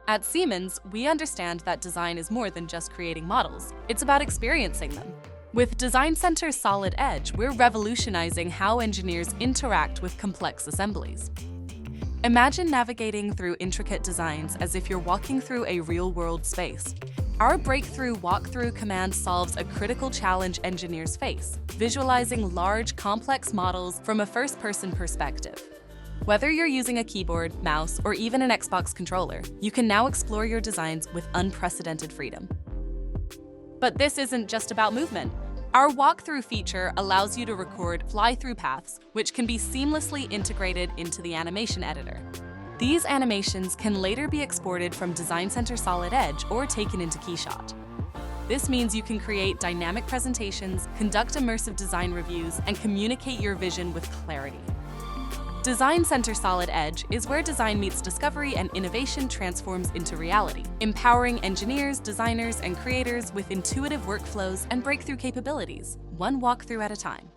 At Siemens, we understand that design is more than just creating models. It's about experiencing them. With Designcenter Solid Edge, we're revolutionizing how engineers interact with complex assemblies. Imagine navigating through intricate designs as if you're walking through a real-world space. Our breakthrough walkthrough command solves a critical challenge engineers face, visualizing large, complex models from a first-person perspective. Whether you're using a keyboard, mouse, or even an Xbox controller, you can now explore your designs with unprecedented freedom. But this isn't just about movement. Our walkthrough feature allows you to record fly-through paths, which can be seamlessly integrated into the animation editor. These animations can later be exported from Designcenter Solid Edge or taken into KeyShot. This means you can create dynamic presentations, conduct immersive design reviews, and communicate your vision with clarity. Designcenter Solid Edge is where design meets discovery and innovation transforms into reality, empowering engineers, designers, and creators with intuitive workflows and breakthrough capabilities, one walkthrough at a time.